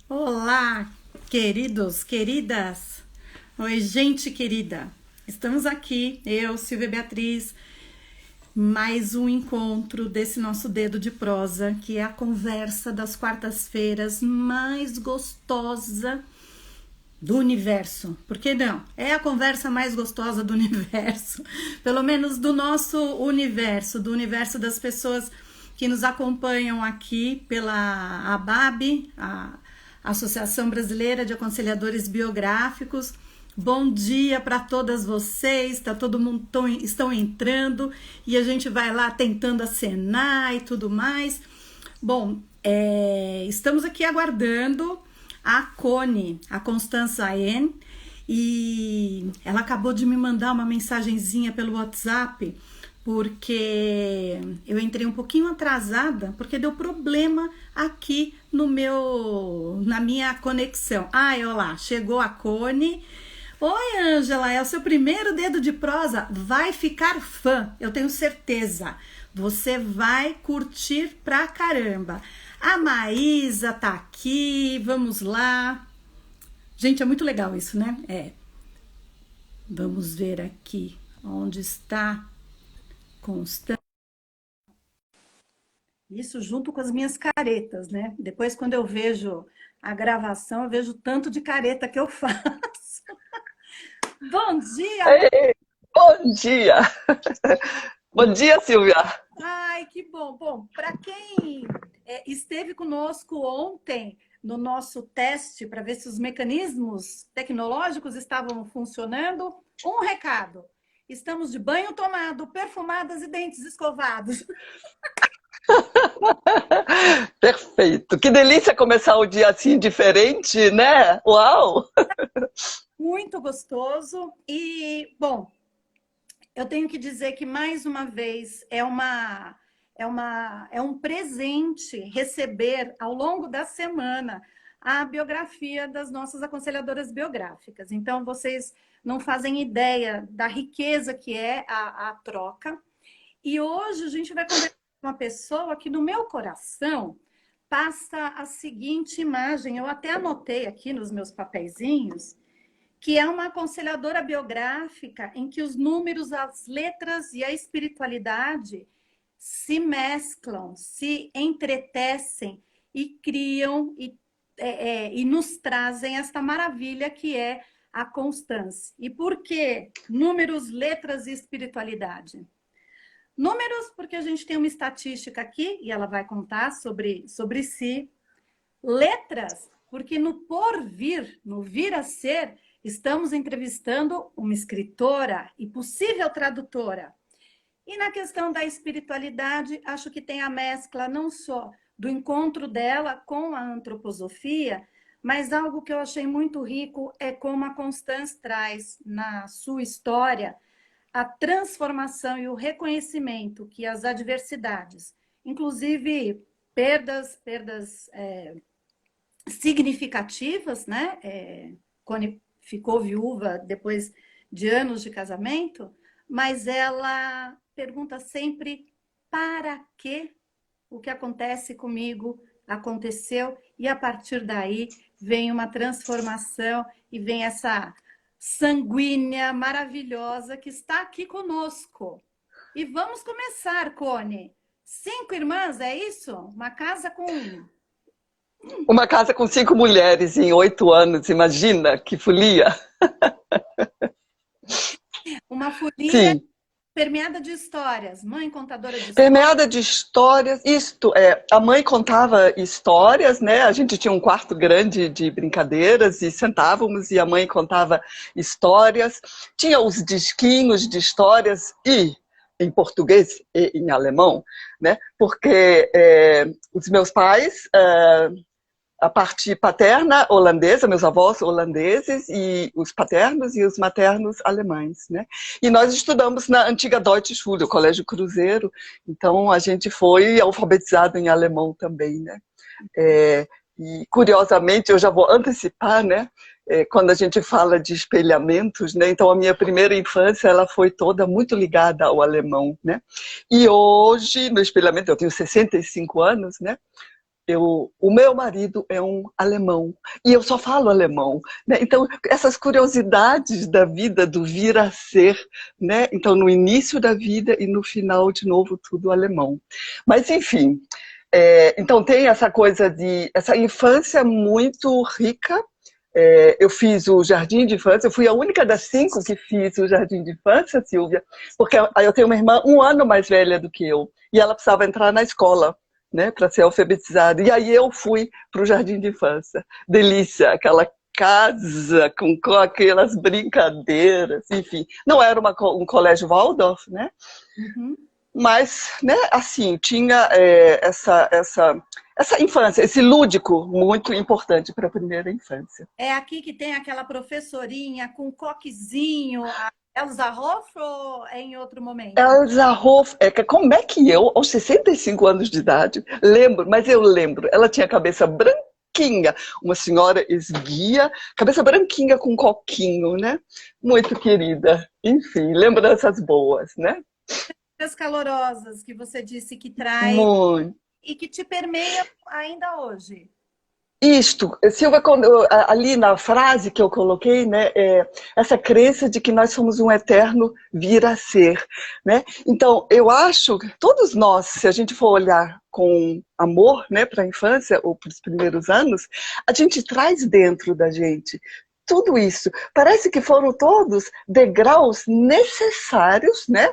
Olá, queridos, queridas. Oi, gente querida. Estamos aqui, eu, Silvia Beatriz, mais um encontro desse nosso dedo de prosa, que é a conversa das quartas-feiras mais gostosa do universo. Por que não? É a conversa mais gostosa do universo, pelo menos do nosso universo, do universo das pessoas que nos acompanham aqui pela ABAB, a Associação Brasileira de Aconselhadores Biográficos. Bom dia para todas vocês, tá todo mundo estão entrando e a gente vai lá tentando acenar e tudo mais. Bom, estamos aqui aguardando a Cone, a Constança N, e ela acabou de me mandar uma mensagenzinha pelo WhatsApp, porque eu entrei um pouquinho atrasada, porque deu problema aqui na minha conexão. Ai, olha lá, chegou a Cone. Oi, Ângela, é o seu primeiro dedo de prosa. Vai ficar fã, eu tenho certeza. Você vai curtir pra caramba. A Maísa tá aqui, vamos lá. Gente, é muito legal isso, né? Vamos ver aqui onde está Constância. Isso junto com as minhas caretas, né? Depois, quando eu vejo a gravação, eu vejo o tanto de careta que eu faço. Bom dia! Ei, bom dia! Bom dia, Silvia! Ai, que bom! Bom, para quem esteve conosco ontem no nosso teste para ver se os mecanismos tecnológicos estavam funcionando, um recado. Estamos de banho tomado, perfumadas e dentes escovados. Perfeito! Que delícia começar o dia assim diferente, né? Uau! Muito gostoso. E, bom, eu tenho que dizer que, mais uma vez, é um presente receber, ao longo da semana, a biografia das nossas aconselhadoras biográficas. Então, vocês não fazem ideia da riqueza que é a troca. E hoje a gente vai conversar com uma pessoa que, no meu coração, passa a seguinte imagem. Eu até anotei aqui nos meus papeizinhos, que é uma aconselhadora biográfica em que os números, as letras e a espiritualidade se mesclam, se entretecem e criam e nos trazem esta maravilha que é a constância. E por que números, letras e espiritualidade? Números, porque a gente tem uma estatística aqui, e ela vai contar sobre si. Letras, porque no porvir, no vir a ser, estamos entrevistando uma escritora e possível tradutora. E na questão da espiritualidade, acho que tem a mescla não só do encontro dela com a antroposofia, mas algo que eu achei muito rico é como a Constance traz na sua história a transformação e o reconhecimento que as adversidades, inclusive perdas significativas, né? Quando ficou viúva depois de anos de casamento, mas ela pergunta sempre para que o que acontece comigo aconteceu, e a partir daí vem uma transformação e vem essa sanguínea maravilhosa que está aqui conosco. E vamos começar, Cone. 5 irmãs, é isso? Uma casa com Uma casa com 5 mulheres em 8 anos, imagina que folia! uma folia Sim, permeada de histórias. Mãe contadora de histórias. permeada de histórias. Isto é, a mãe contava histórias, né? A gente tinha um quarto grande de brincadeiras e sentávamos e a mãe contava histórias. Tinha os disquinhos de histórias e em português e em alemão, né? Porque os meus pais a parte paterna holandesa, meus avós holandeses, e os paternos e os maternos alemães, né? E nós estudamos na antiga Deutsche Schule, o Colégio Cruzeiro, então a gente foi alfabetizado em alemão também, né? E curiosamente, eu já vou antecipar, né? Quando a gente fala de espelhamentos, né? Então a minha primeira infância ela foi toda muito ligada ao alemão, né? E hoje, no espelhamento, eu tenho 65 anos, né? o meu marido é um alemão e eu só falo alemão, né? Então, essas curiosidades da vida, do vir a ser, né? Então, no início da vida e no final, de novo, tudo alemão. Mas, enfim, então tem essa coisa essa infância muito rica. Eu fiz o jardim de infância, eu fui a única das 5 que fiz o jardim de infância, Silvia, porque eu tenho uma irmã 1 ano mais velha do que eu, e ela precisava entrar na escola, né, para ser alfabetizada. E aí eu fui para o jardim de infância. Delícia, aquela casa com aquelas brincadeiras, enfim. Não era um colégio Waldorf, né? Uhum. Mas, né, assim, tinha essa infância, esse lúdico muito importante para a primeira infância. É aqui que tem aquela professorinha com coquezinho, a Elsa Hoff, ou é em outro momento? Elsa Hoff, como é que eu, aos 65 anos de idade, lembro, mas eu lembro, ela tinha a cabeça branquinha, uma senhora esguia, cabeça branquinha com coquinho, né? Muito querida. Enfim, lembranças boas, né? As calorosas que você disse que traz Muito. e que te permeiam ainda hoje. Isto, Silvia, ali na frase que eu coloquei, né, essa crença de que nós somos um eterno vir a ser, né? Então, eu acho que todos nós, se a gente for olhar com amor, né, para a infância ou para os primeiros anos, a gente traz dentro da gente tudo isso. Parece que foram todos degraus necessários, né?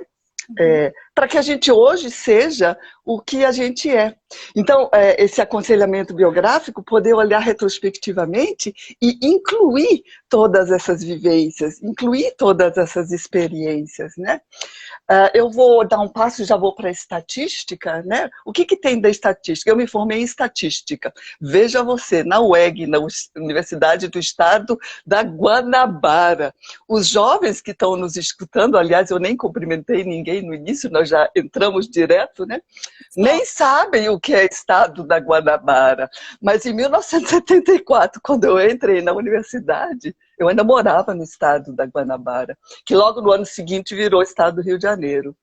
Para que a gente hoje seja o que a gente é. Então, esse aconselhamento biográfico, poder olhar retrospectivamente e incluir todas essas vivências, incluir todas essas experiências, né? Eu vou dar um passo e já vou para a estatística, né? O que tem da estatística? Eu me formei em estatística. Veja você, na UEG, na Universidade do Estado da Guanabara. Os jovens que estão nos escutando, aliás, eu nem cumprimentei ninguém no início, nós já entramos direto, né? Nem sabem o que é Estado da Guanabara. Mas em 1974, quando eu entrei na universidade, eu ainda morava no estado da Guanabara, que logo no ano seguinte virou estado do Rio de Janeiro.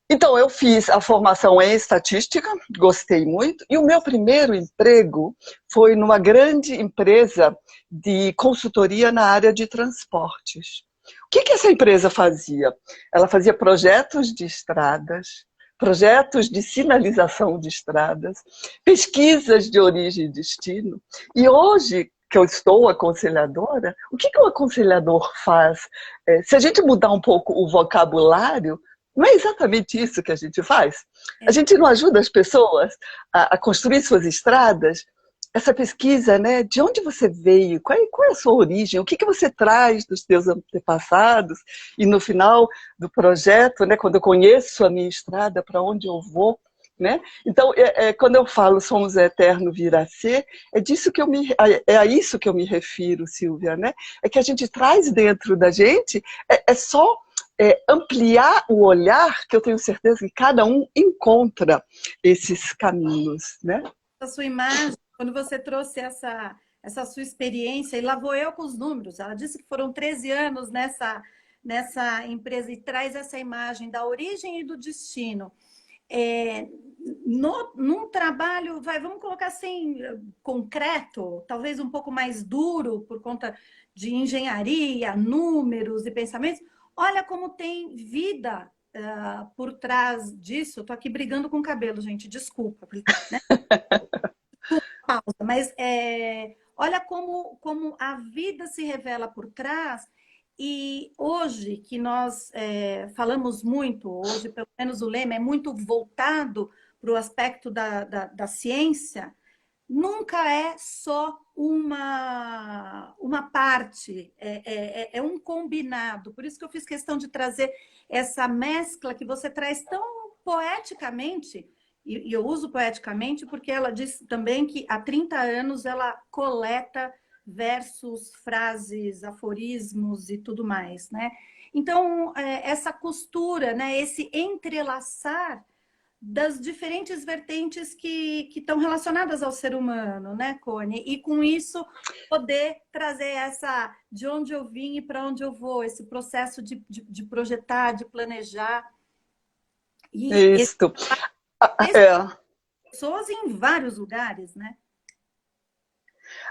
Então, eu fiz a formação em estatística, gostei muito, e o meu primeiro emprego foi numa grande empresa de consultoria na área de transportes. O que essa empresa fazia? Ela fazia projetos de estradas, projetos de sinalização de estradas, pesquisas de origem e destino, e hoje, que eu estou aconselhadora, o que o aconselhador faz? Se a gente mudar um pouco o vocabulário, não é exatamente isso que a gente faz? A gente não ajuda as pessoas a construir suas estradas? Essa pesquisa, né? De onde você veio? Qual é a sua origem? O que você traz dos seus antepassados? E no final do projeto, né, quando eu conheço a minha estrada, para onde eu vou, né? Então, quando eu falo somos eterno vir a ser, é a isso que eu me refiro, Silvia, né? É que a gente traz dentro da gente, é só ampliar o olhar, que eu tenho certeza que cada um encontra esses caminhos, né? A sua imagem, quando você trouxe essa sua experiência, e lá vou eu com os números, ela disse que foram 13 anos nessa empresa e traz essa imagem da origem e do destino. Num trabalho, vamos colocar assim, concreto, talvez um pouco mais duro por conta de engenharia, números e pensamentos, olha como tem vida por trás disso. Estou aqui brigando com o cabelo, gente, desculpa, né? Pausa, mas olha como a vida se revela por trás. E hoje que nós falamos muito, hoje pelo menos o lema é muito voltado para o aspecto da ciência, nunca é só uma parte, é um combinado. Por isso que eu fiz questão de trazer essa mescla que você traz tão poeticamente, e eu uso poeticamente porque ela diz também que há 30 anos ela coleta versos, frases, aforismos e tudo mais, né? Então, essa costura, né? Esse entrelaçar das diferentes vertentes que estão relacionadas ao ser humano, né, Cone? E com isso, poder trazer essa de onde eu vim e para onde eu vou, esse processo de projetar, de planejar. E Isso. pessoas em vários lugares, né?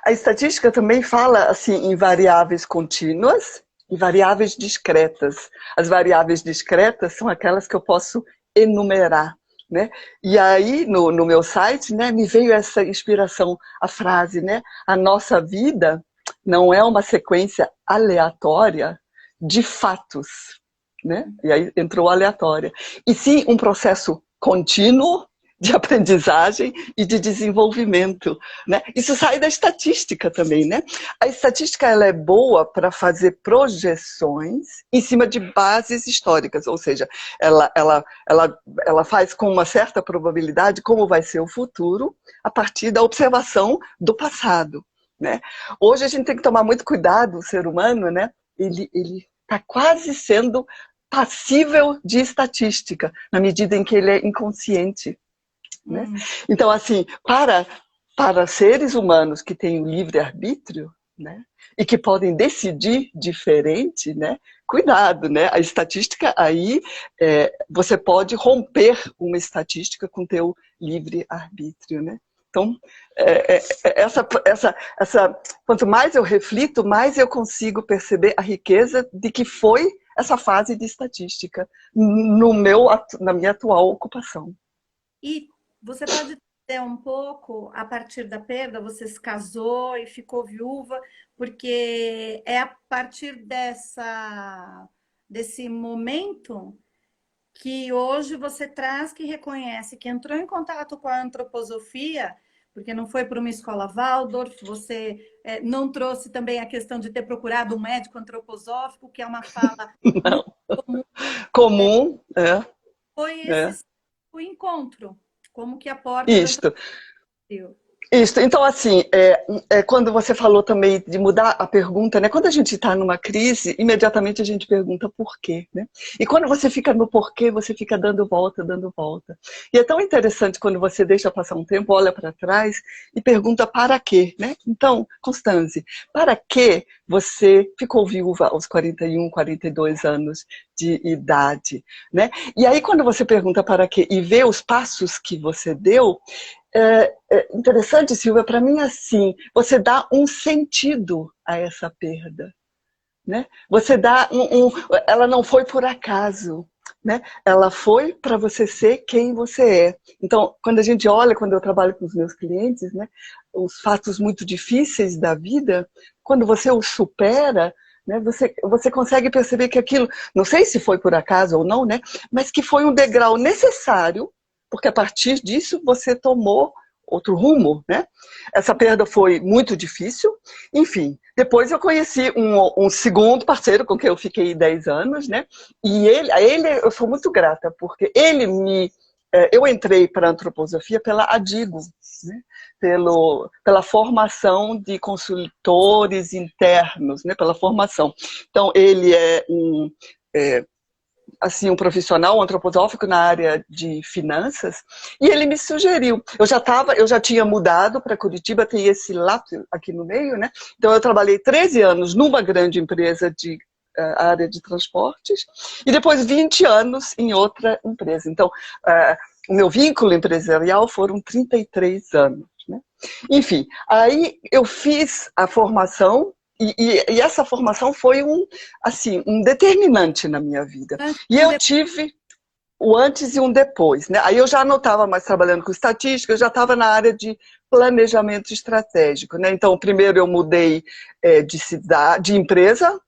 A estatística também fala assim em variáveis contínuas e variáveis discretas. As variáveis discretas são aquelas que eu posso enumerar, né? E aí no meu site, né, me veio essa inspiração, a frase, né? A nossa vida não é uma sequência aleatória de fatos, né? E aí entrou aleatória. E sim um processo contínuo de aprendizagem e de desenvolvimento, né? Isso sai da estatística também, né? A estatística ela é boa para fazer projeções em cima de bases históricas, ou seja, ela faz com uma certa probabilidade como vai ser o futuro a partir da observação do passado, né? Hoje a gente tem que tomar muito cuidado, o ser humano, né? Ele está quase sendo passível de estatística, na medida em que ele é inconsciente. Né? Então, assim, para seres humanos que têm o livre-arbítrio, né, e que podem decidir diferente, né, cuidado, né? A estatística aí, você pode romper uma com teu livre-arbítrio, né? Então, quanto mais eu reflito, mais eu consigo perceber a riqueza de que foi essa fase de estatística na minha atual ocupação. E você pode dizer um pouco, a partir da perda, você se casou e ficou viúva, porque é a partir desse momento que hoje você traz, que reconhece, que entrou em contato com a antroposofia, porque não foi para uma escola Waldorf, você não trouxe também a questão de ter procurado um médico antroposófico, que é uma fala não. muito comum. Foi esse o encontro. Como que a porta Isto. Isso. Então, assim, quando você falou também de mudar a pergunta, né? Quando a gente está numa crise, imediatamente a gente pergunta por quê, né? E quando você fica no porquê, você fica dando volta, dando volta. E é tão interessante quando você deixa passar um tempo, olha para trás e pergunta para quê, né? Então, Constanze, para que você ficou viúva aos 41, 42 anos de idade, né? E aí, quando você pergunta para quê e vê os passos que você deu, interessante, Silvia, para mim assim, você dá um sentido a essa perda, né? Você dá ela não foi por acaso, né? Ela foi para você ser quem você é. Então, quando a gente olha, quando eu trabalho com os meus clientes, né, os fatos muito difíceis da vida, quando você os supera, né, você consegue perceber que aquilo, não sei se foi por acaso ou não, né, mas que foi um degrau necessário, porque a partir disso você tomou outro rumo, né? Essa perda foi muito difícil. Enfim, depois eu conheci um segundo parceiro com quem eu fiquei 10 anos, né? E a ele eu sou muito grata, porque eu entrei para a antroposofia pela Adigo, né? Pela formação de consultores internos, né? Pela formação. Então, ele é um profissional, um antroposófico na área de finanças, e ele me sugeriu. Eu já tinha mudado para Curitiba, tem esse lapso aqui no meio, né? Então eu trabalhei 13 anos numa grande empresa de área de transportes, e depois 20 anos em outra empresa. Então, o meu vínculo empresarial foram 33 anos. Né? Enfim, aí eu fiz a formação, e essa formação foi um determinante na minha vida. E eu tive o antes e um depois. Né? Aí eu já não estava mais trabalhando com estatística, eu já estava na área de planejamento estratégico. Né? Então, primeiro eu mudei de empresa,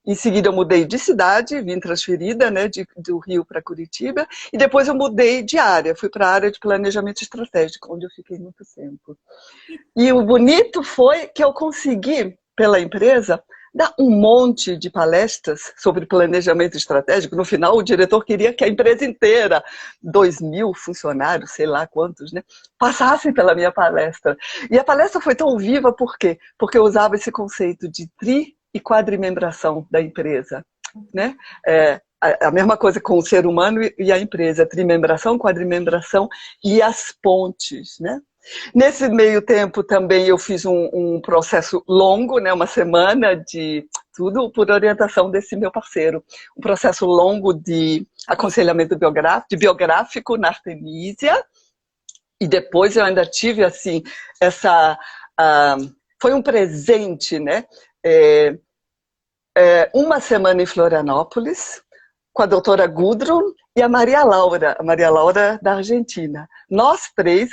em seguida eu mudei de cidade, vim transferida, né, do Rio para Curitiba, e depois eu mudei de área, fui para a área de planejamento estratégico, onde eu fiquei muito tempo. E o bonito foi que eu consegui, pela empresa, dar um monte de palestras sobre planejamento estratégico. No final, o diretor queria que a empresa inteira, 2.000 funcionários, sei lá quantos, né, passassem pela minha palestra. E a palestra foi tão viva, por quê? Porque eu usava esse conceito de e quadrimembração da empresa. Né? A mesma coisa com o ser humano e a empresa, trimembração, quadrimembração e as pontes. Né? Nesse meio tempo também eu fiz um processo longo, né, uma semana de tudo por orientação desse meu parceiro. Um processo longo de aconselhamento biográfico na Artemisia, E depois eu ainda tive, assim, essa... foi um presente, né? É, uma semana em Florianópolis, com a doutora Gudrun e a Maria Laura da Argentina. Nós três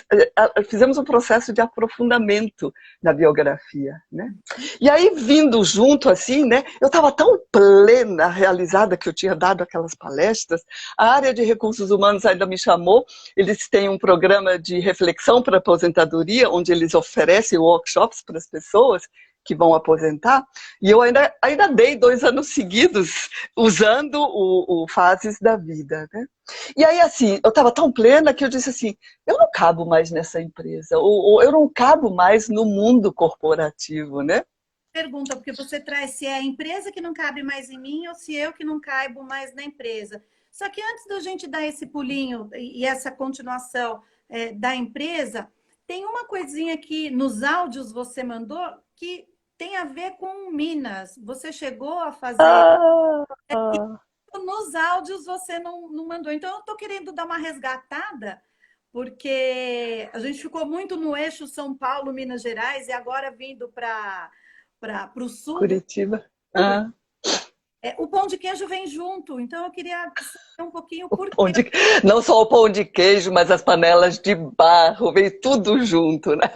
fizemos um processo de aprofundamento na biografia, né? E aí, vindo junto assim, né, eu estava tão plena, realizada, que eu tinha dado aquelas palestras, a área de recursos humanos ainda me chamou, eles têm um programa de reflexão para aposentadoria, onde eles oferecem workshops para as pessoas que vão aposentar, e eu ainda dei 2 anos seguidos usando o Fases da Vida, né? E aí, assim, eu estava tão plena que eu disse assim, eu não cabo mais nessa empresa, ou eu não cabo mais no mundo corporativo, né? Pergunta, porque você traz se é a empresa que não cabe mais em mim ou se eu que não caibo mais na empresa. Só que antes da gente dar esse pulinho e essa continuação da empresa, tem uma coisinha que nos áudios você mandou que tem a ver com Minas. Você chegou a fazer. Ah, Nos áudios você não mandou. Então, eu estou querendo dar uma resgatada, porque a gente ficou muito no eixo São Paulo, Minas Gerais, e agora vindo para o sul. Curitiba. Ah. O pão de queijo vem junto, então eu queria saber um pouquinho por Onde, quê. não só o pão de queijo, mas as panelas de barro, veio tudo junto, né?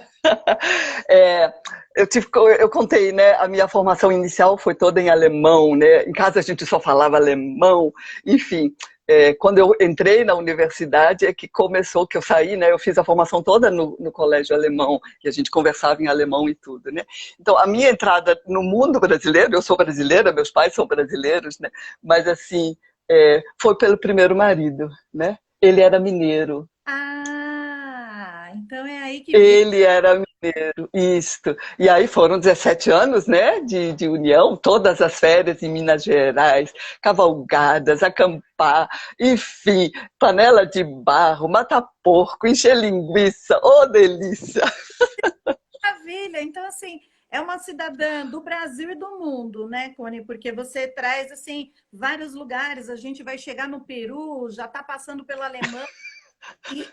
É, eu contei, né? A minha formação inicial foi toda em alemão, né? Em casa a gente só falava alemão, enfim. Quando eu entrei na universidade é que começou, que eu saí, né? Eu fiz a formação toda no colégio alemão, e a gente conversava em alemão e tudo, né? Então, a minha entrada no mundo brasileiro, eu sou brasileira, meus pais são brasileiros, né? Mas, assim, foi pelo primeiro marido, né? Ele era mineiro. Então é aí que vem. Ele era mineiro, isto. E aí foram 17 anos, né, de união, todas as férias em Minas Gerais, cavalgadas, acampar, enfim, panela de barro, matar porco, encher linguiça, oh delícia! Maravilha! Então, assim, é uma cidadã do Brasil e do mundo, né, Cone? Porque você traz, assim, vários lugares. A gente vai chegar no Peru, já está passando pela Alemanha. E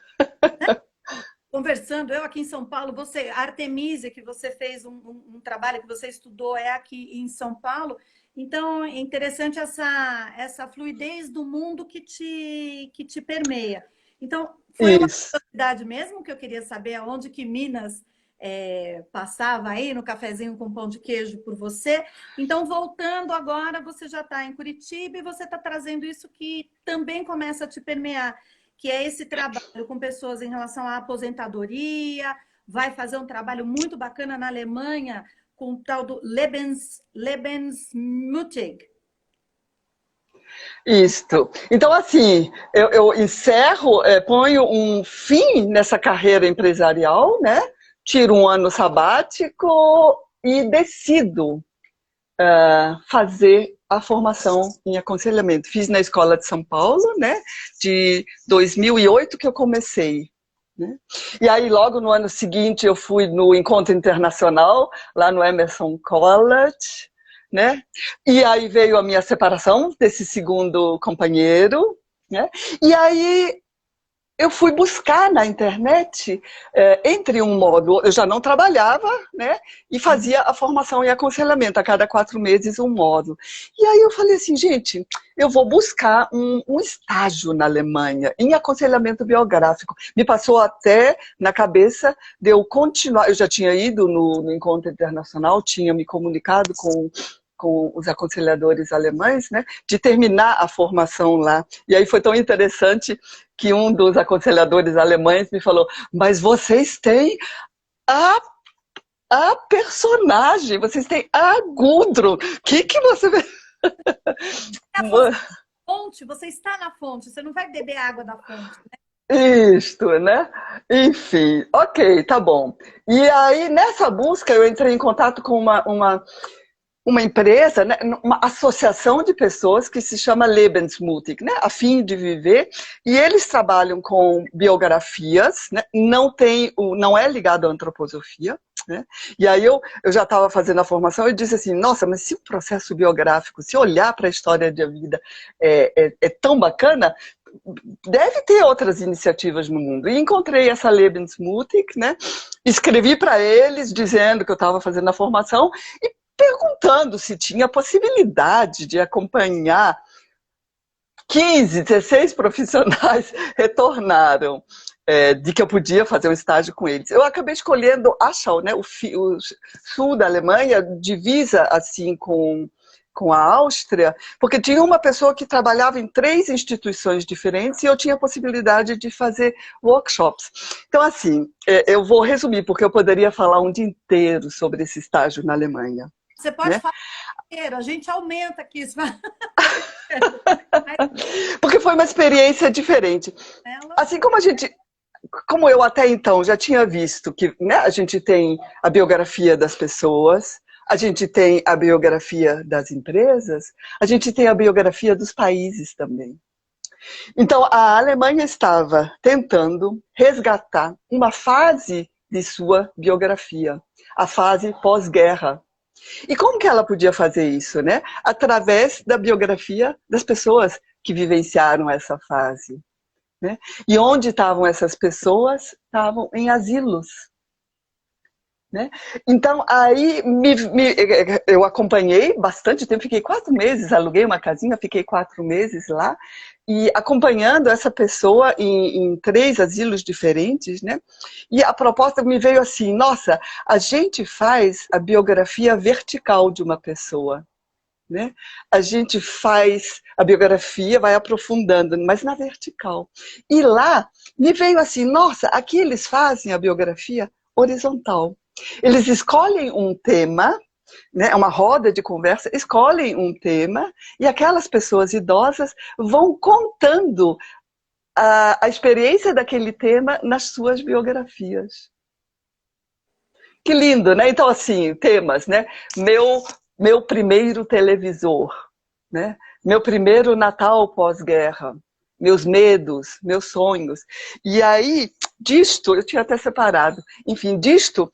conversando, eu aqui em São Paulo, você, a Artemisia, que você fez um trabalho que você estudou, é aqui em São Paulo. Então, é interessante essa fluidez do mundo que te permeia. Então, foi uma Isso. curiosidade mesmo que eu queria saber aonde que Minas passava aí no cafezinho com pão de queijo por você. Então, voltando agora, você já está em Curitiba e você está trazendo isso que também começa a te permear, que é esse trabalho com pessoas em relação à aposentadoria, vai fazer um trabalho muito bacana na Alemanha com o tal do Lebensmutig. Isto. Então, assim, eu encerro, ponho um fim nessa carreira empresarial, né? Tiro um ano sabático e decido fazer a formação em aconselhamento. Fiz na Escola de São Paulo, né? De 2008 que eu comecei. Né? E aí, logo no ano seguinte, eu fui no Encontro Internacional, lá no Emerson College, né? E aí veio a minha separação desse segundo companheiro, né? E aí eu fui buscar na internet, entre um módulo, eu já não trabalhava, né? E fazia a formação em aconselhamento, a cada 4 meses um módulo. E aí eu falei assim, gente, eu vou buscar um estágio na Alemanha, em aconselhamento biográfico. Me passou até na cabeça de eu continuar, eu já tinha ido no Encontro Internacional, tinha me comunicado com os aconselhadores alemães, né, de terminar a formação lá. E aí foi tão interessante que um dos aconselhadores alemães me falou, mas vocês têm a personagem, vocês têm a Gudrun, que você... Fonte, você está na fonte, você não vai beber água da fonte, né? Isto, né? Enfim, ok, tá bom. E aí, nessa busca, eu entrei em contato com uma empresa, né, uma associação de pessoas que se chama Lebensmutig, né, a fim de viver, e eles trabalham com biografias, né, não é ligado à antroposofia, né, e aí eu já estava fazendo a formação e disse assim, nossa, mas se o processo biográfico, se olhar para a história da vida é tão bacana, deve ter outras iniciativas no mundo. E encontrei essa Lebensmutig, né? Escrevi para eles dizendo que eu estava fazendo a formação e perguntando se tinha possibilidade de acompanhar. 15, 16 profissionais retornaram de que eu podia fazer um estágio com eles. Eu acabei escolhendo Aschau, né, o sul da Alemanha, divisa assim com a Áustria, porque tinha uma pessoa que trabalhava em 3 instituições diferentes e eu tinha a possibilidade de fazer workshops. Então, assim, eu vou resumir, porque eu poderia falar um dia inteiro sobre esse estágio na Alemanha. Você pode falar inteiro, a gente aumenta aqui. Porque foi uma experiência diferente. Assim como eu até então já tinha visto que, né, a gente tem a biografia das pessoas, a gente tem a biografia das empresas, a gente tem a biografia dos países também. Então, a Alemanha estava tentando resgatar uma fase de sua biografia, a fase pós-guerra. E como que ela podia fazer isso, né? Através da biografia das pessoas que vivenciaram essa fase, né? E onde estavam essas pessoas? Estavam em asilos. Né? Então, aí eu acompanhei bastante tempo, fiquei 4 meses, aluguei uma casinha, fiquei 4 meses lá, e acompanhando essa pessoa em 3 asilos diferentes, né? E a proposta me veio assim, nossa, a gente faz a biografia vertical de uma pessoa, né? A gente faz a biografia, vai aprofundando, mas na vertical. E lá me veio assim, nossa, aqui eles fazem a biografia horizontal. Eles escolhem um tema, né, uma roda de conversa, escolhem um tema e aquelas pessoas idosas vão contando a experiência daquele tema nas suas biografias. Que lindo, né? Então, assim, temas, né? Meu primeiro televisor, né? Meu primeiro Natal pós-guerra, meus medos, meus sonhos. E aí, disto, eu tinha até separado, enfim, disto,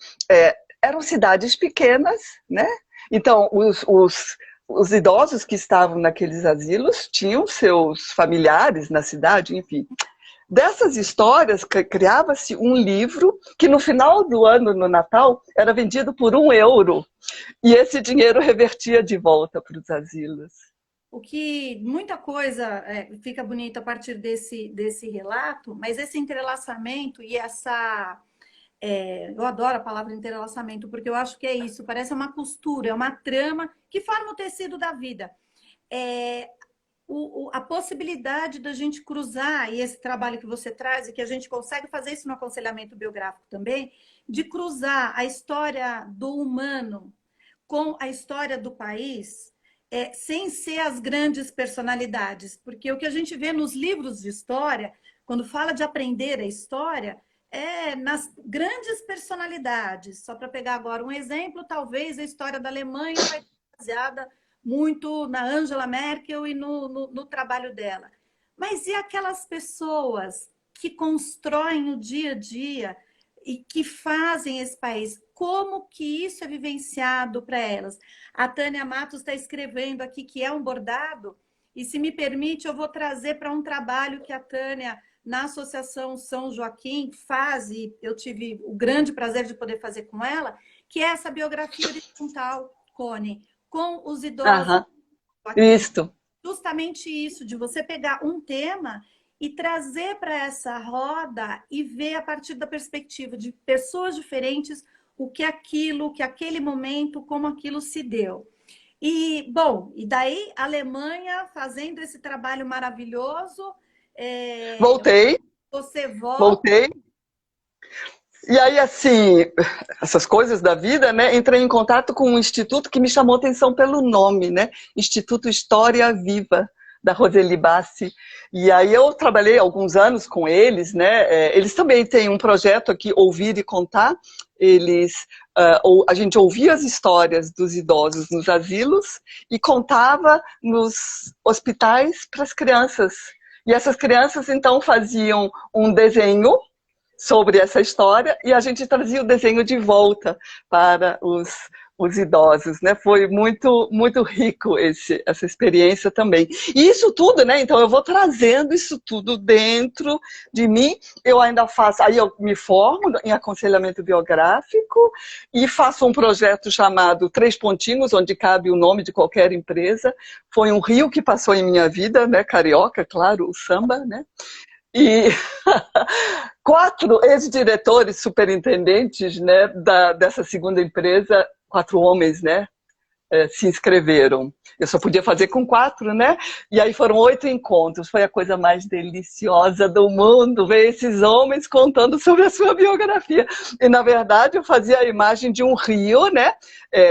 eram cidades pequenas, né? Então, os idosos que estavam naqueles asilos tinham seus familiares na cidade, enfim. Dessas histórias, criava-se um livro que no final do ano, no Natal, era vendido por €1. E esse dinheiro revertia de volta para os asilos. O que muita coisa fica bonita a partir desse relato, mas esse entrelaçamento e essa... eu adoro a palavra entrelaçamento, porque eu acho que é isso, parece uma costura, é uma trama que forma o tecido da vida. A possibilidade da gente cruzar, e esse trabalho que você traz, e que a gente consegue fazer isso no aconselhamento biográfico também, de cruzar a história do humano com a história do país, sem ser as grandes personalidades. Porque o que a gente vê nos livros de história, quando fala de aprender a história, nas grandes personalidades. Só para pegar agora um exemplo, talvez a história da Alemanha vai ser baseada muito na Angela Merkel e no trabalho dela. Mas e aquelas pessoas que constroem o dia a dia e que fazem esse país? Como que isso é vivenciado para elas? A Tânia Matos está escrevendo aqui que é um bordado, e se me permite, eu vou trazer para um trabalho que a Tânia, na Associação São Joaquim, faz, e eu tive o grande prazer de poder fazer com ela, que é essa biografia horizontal, Cone, com os idosos. Isso. Justamente isso, de você pegar um tema e trazer para essa roda e ver a partir da perspectiva de pessoas diferentes o que aquele momento, como aquilo se deu. E, bom, e daí a Alemanha fazendo esse trabalho maravilhoso. Voltei. Você volta. Voltei. E aí, assim, essas coisas da vida, né? Entrei em contato com um instituto que me chamou atenção pelo nome, né? Instituto História Viva, da Roseli Bassi. E aí eu trabalhei alguns anos com eles, né? Eles também têm um projeto aqui, Ouvir e Contar. A gente ouvia as histórias dos idosos nos asilos e contava nos hospitais para as crianças. E essas crianças, então, faziam um desenho sobre essa história e a gente trazia o desenho de volta para os idosos, né? Foi muito, muito rico essa experiência também. E isso tudo, né? Então eu vou trazendo isso tudo dentro de mim. Eu ainda faço, aí eu me formo em aconselhamento biográfico e faço um projeto chamado Três Pontinhos, onde cabe o nome de qualquer empresa. Foi um rio que passou em minha vida, né? Carioca, claro, o samba, né? E 4 ex-diretores, superintendentes, né, dessa segunda empresa, 4 homens, né, se inscreveram. Eu só podia fazer com 4, né? E aí foram 8 encontros. Foi a coisa mais deliciosa do mundo ver esses homens contando sobre a sua biografia. E, na verdade, eu fazia a imagem de um rio, né?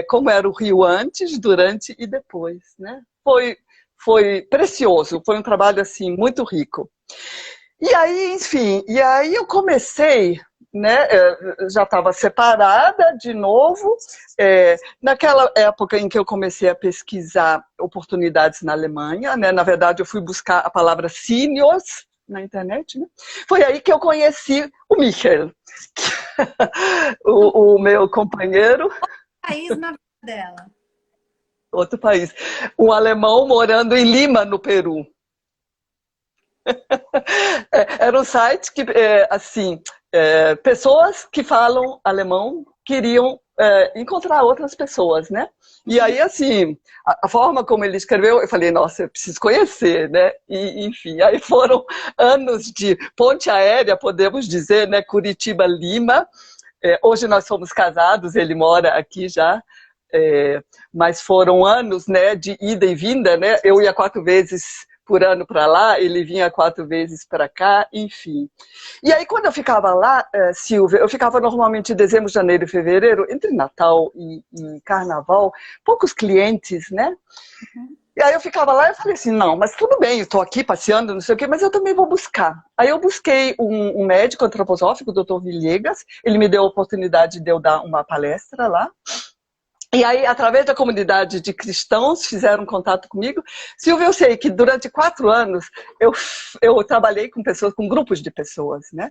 Como era o rio antes, durante e depois, né? Foi precioso. Foi um trabalho, assim, muito rico. E aí, enfim, eu comecei, né, já estava separada de novo, naquela época em que eu comecei a pesquisar oportunidades na Alemanha, né, na verdade eu fui buscar a palavra seniors na internet, né, foi aí que eu conheci o Michael, o meu companheiro. País na vida dela. Outro país. Um alemão morando em Lima, no Peru. Era um site que, assim, pessoas que falam alemão queriam encontrar outras pessoas, né? E aí, assim, a forma como ele escreveu, eu falei, nossa, eu preciso conhecer, né? E, enfim, aí foram anos de ponte aérea, podemos dizer, né? Curitiba-Lima. Hoje nós somos casados, ele mora aqui já. Mas foram anos, né, de ida e vinda, né? Eu ia 4 vezes por ano para lá, ele vinha 4 vezes para cá, enfim. E aí, quando eu ficava lá, Silvia, eu ficava normalmente em dezembro, janeiro e fevereiro, entre Natal e Carnaval, poucos clientes, né? Uhum. E aí eu ficava lá e falei assim, não, mas tudo bem, eu estou aqui passeando, não sei o quê, mas eu também vou buscar. Aí eu busquei um médico antroposófico, o Dr. Villegas, ele me deu a oportunidade de eu dar uma palestra lá. E aí, através da comunidade de cristãos, fizeram contato comigo. Silvia, eu sei que durante 4 anos eu trabalhei com pessoas, com grupos de pessoas, né?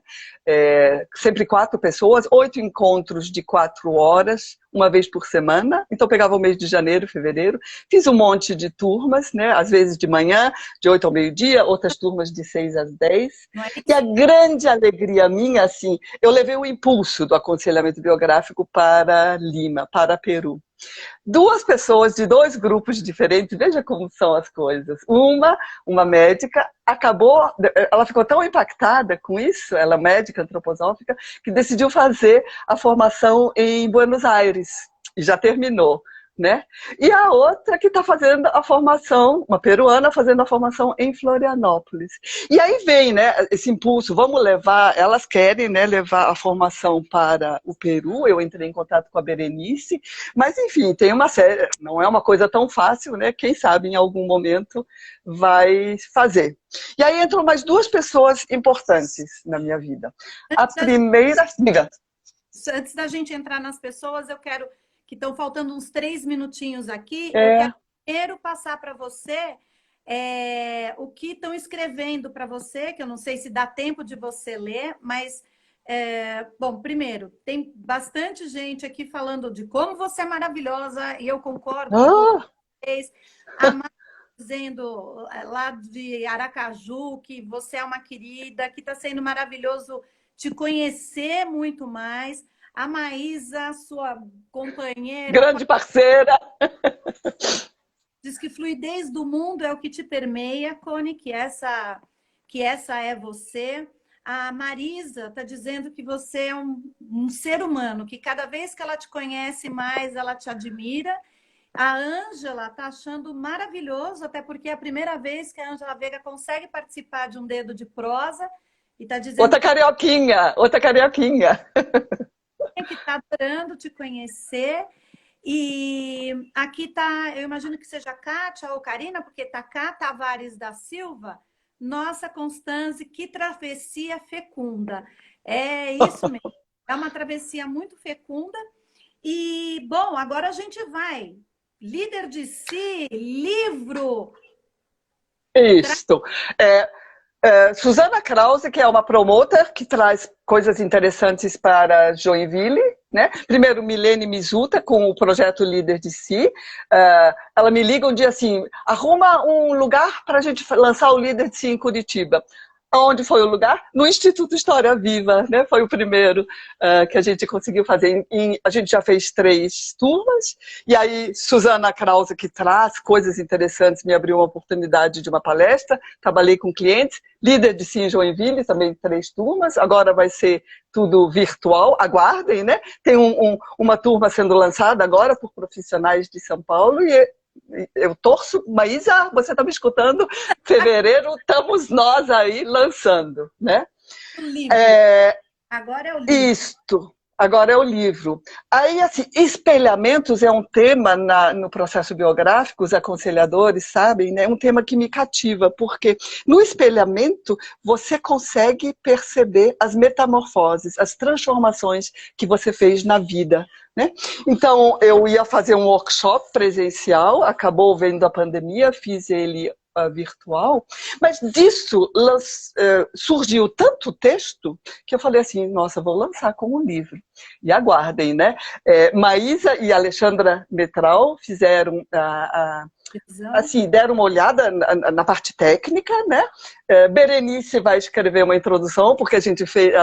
Sempre 4 pessoas, 8 encontros de 4 horas, uma vez por semana. Então, eu pegava o mês de janeiro, fevereiro. Fiz um monte de turmas, né? Às vezes de manhã, de 8 ao meio-dia, outras turmas de 6 às 10. E a grande alegria minha, assim, eu levei o impulso do aconselhamento biográfico para Lima, para Peru. 2 pessoas de 2 grupos diferentes, veja como são as coisas. Uma médica, ela ficou tão impactada com isso, ela é médica antroposófica, que decidiu fazer a formação em Buenos Aires, e já terminou, né? E a outra que está fazendo a formação, uma peruana fazendo a formação em Florianópolis. E aí vem, né, esse impulso, vamos levar, elas querem, né, levar a formação para o Peru. Eu entrei em contato com a Berenice, mas enfim, tem uma série, não é uma coisa tão fácil, né? Quem sabe em algum momento vai fazer. E aí entram mais 2 pessoas importantes na minha vida. A primeira, diga. Antes da gente entrar nas pessoas, eu quero que estão faltando uns 3 minutinhos aqui. Eu quero primeiro passar para você o que estão escrevendo para você, que eu não sei se dá tempo de você ler, mas, bom, primeiro, tem bastante gente aqui falando de como você é maravilhosa, e eu concordo com vocês. A Mari dizendo lá de Aracaju que você é uma querida, que está sendo maravilhoso te conhecer muito mais. A Maísa, sua companheira... Grande parceira! Diz que fluidez do mundo é o que te permeia, Cone, que essa é você. A Marisa está dizendo que você é um ser humano, que cada vez que ela te conhece mais, ela te admira. A Ângela está achando maravilhoso, até porque é a primeira vez que a Ângela Veiga consegue participar de um dedo de prosa. E está dizendo outra carioquinha! Que está adorando te conhecer. E aqui tá, eu imagino que seja Kátia ou Karina, porque tá cá, Tavares da Silva. Nossa, Constanze, que travessia fecunda. É isso mesmo. É uma travessia muito fecunda. E, bom, agora a gente vai. Líder de si, livro. Isso. Susana Krause, que é uma promotor que traz coisas interessantes para Joinville, né? Primeiro, Milene Mizuta, com o projeto Líder de Si. Ela me liga um dia assim, arruma um lugar para a gente lançar o Líder de Si em Curitiba. Onde foi o lugar? No Instituto História Viva, né? Foi o primeiro que a gente conseguiu fazer. A gente já fez 3 turmas, e aí Suzana Krause, que traz coisas interessantes, me abriu uma oportunidade de uma palestra, trabalhei com clientes, líder de Si em Joinville, também 3 turmas, agora vai ser tudo virtual, aguardem, né? Tem uma turma sendo lançada agora por profissionais de São Paulo, e eu torço, Maísa, você está me escutando? Fevereiro, estamos nós aí lançando, né? O livro. Agora é o livro. Isto, agora é o livro. Aí, assim, espelhamentos é um tema no processo biográfico, os aconselhadores sabem, né? É um tema que me cativa, porque no espelhamento você consegue perceber as metamorfoses, as transformações que você fez na vida, né? Então, eu ia fazer um workshop presencial, acabou vendo a pandemia, fiz ele virtual, mas disso surgiu tanto texto que eu falei assim, nossa, vou lançar como livro. E aguardem, né? Maísa e Alexandra Metral fizeram assim, deram uma olhada na parte técnica, né? Berenice vai escrever uma introdução, porque a gente fez,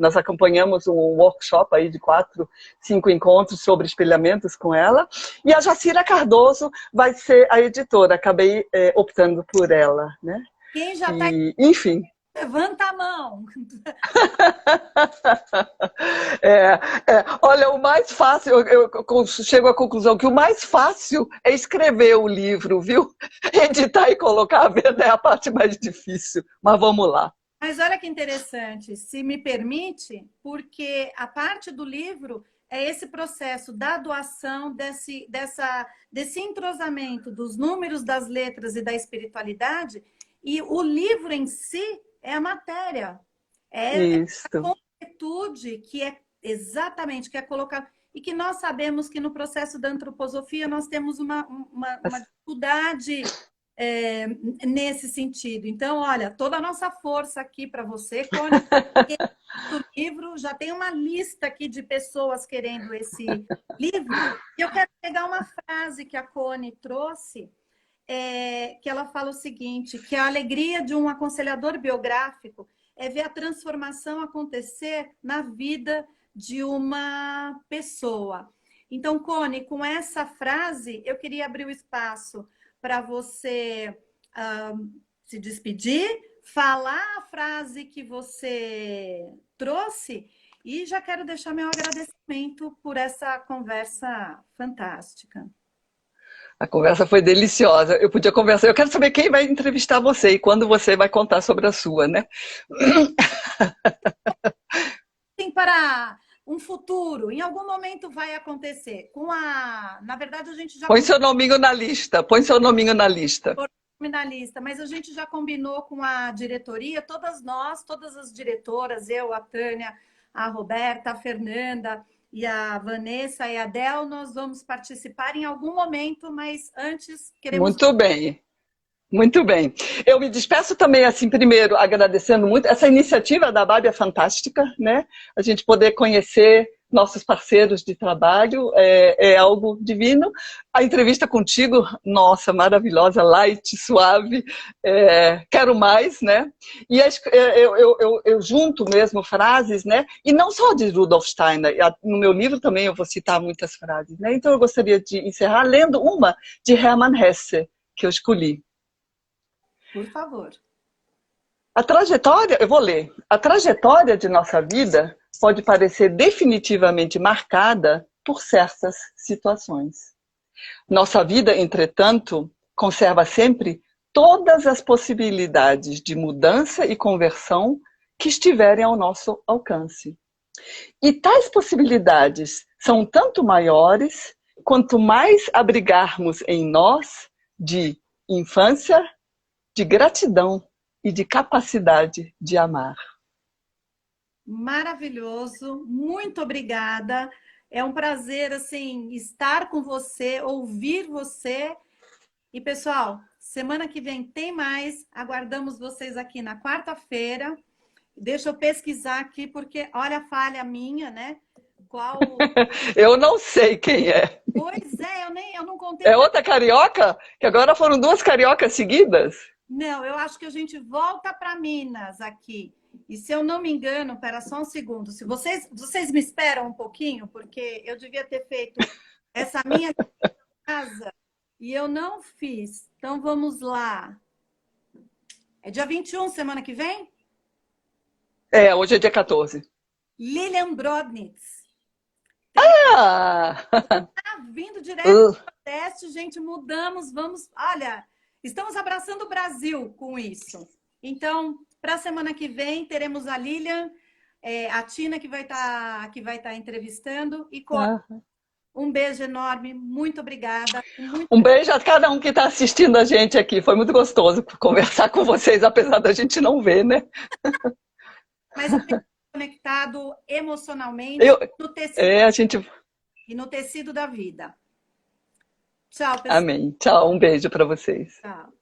nós acompanhamos um workshop aí de 4, 5 encontros sobre espelhamentos com ela, e a Jacira Cardoso vai ser a editora, acabei optando por ela, né? Quem já está... Enfim. Levanta a mão. Olha, o mais fácil, eu chego à conclusão que o mais fácil é escrever o livro, viu? Editar e colocar à venda é a parte mais difícil, mas vamos lá. Mas olha que interessante, se me permite, porque a parte do livro é esse processo da doação, desse entrosamento dos números, das letras e da espiritualidade, e o livro em si é a matéria, a concretude que é exatamente, que é colocar, e que nós sabemos que no processo da antroposofia nós temos uma dificuldade nesse sentido. Então, olha, toda a nossa força aqui para você, Cone, o livro, já tem uma lista aqui de pessoas querendo esse livro, e eu quero pegar uma frase que a Cone trouxe, que ela fala o seguinte, que a alegria de um aconselhador biográfico é ver a transformação acontecer na vida de uma pessoa. Então, Cone, com essa frase, eu queria abrir o espaço para você se despedir, falar a frase que você trouxe, e já quero deixar meu agradecimento por essa conversa fantástica. A conversa foi deliciosa. Eu podia conversar. Eu quero saber quem vai entrevistar você e quando você vai contar sobre a sua, né? Tem para um futuro, em algum momento vai acontecer. Na verdade, a gente já... Põe seu nominho na lista. Põe seu nominho na lista. Na lista, mas a gente já combinou com a diretoria, todas as diretoras, eu, a Tânia, a Roberta, a Fernanda e a Vanessa e a Del, nós vamos participar em algum momento, mas antes queremos... Muito bem. Muito bem. Eu me despeço também, assim, primeiro, agradecendo muito. Essa iniciativa da BAB é fantástica, né? A gente poder conhecer nossos parceiros de trabalho é algo divino. A entrevista contigo, nossa, maravilhosa, light, suave, quero mais, né? E eu junto mesmo frases, né? E não só de Rudolf Steiner, no meu livro também eu vou citar muitas frases, né? Então eu gostaria de encerrar lendo uma de Hermann Hesse, que eu escolhi. Por favor. A trajetória, eu vou ler. A trajetória de nossa vida pode parecer definitivamente marcada por certas situações. Nossa vida, entretanto, conserva sempre todas as possibilidades de mudança e conversão que estiverem ao nosso alcance. E tais possibilidades são tanto maiores quanto mais abrigarmos em nós de infância, de gratidão e de capacidade de amar. Maravilhoso, muito obrigada. É um prazer, assim, estar com você, ouvir você. E, pessoal, semana que vem tem mais. Aguardamos vocês aqui na quarta-feira. Deixa eu pesquisar aqui, porque olha a falha minha, né? Qual? Eu não sei quem é. Pois é, eu não contei. É outra carioca? Que agora foram duas cariocas seguidas? Não, eu acho que a gente volta para Minas aqui. E se eu não me engano, pera só um segundo. Se vocês me esperam um pouquinho, porque eu devia ter feito essa minha casa e eu não fiz. Então vamos lá. É dia 21, semana que vem? É, hoje é dia 14. Lilian Brodnitz. Ah! Tá vindo direto do Nordeste, gente, mudamos, vamos. Olha, estamos abraçando o Brasil com isso. Então, para a semana que vem, teremos a Lilian, a Tina que vai estar entrevistando. E Ah. um beijo enorme, muito obrigada. Um beijo a cada um que está assistindo a gente aqui. Foi muito gostoso conversar com vocês, apesar da gente não ver, né? Mas conectado emocionalmente no tecido, a gente... e no tecido da vida. Tchau, pessoal. Amém. Tchau, um beijo para vocês. Tchau.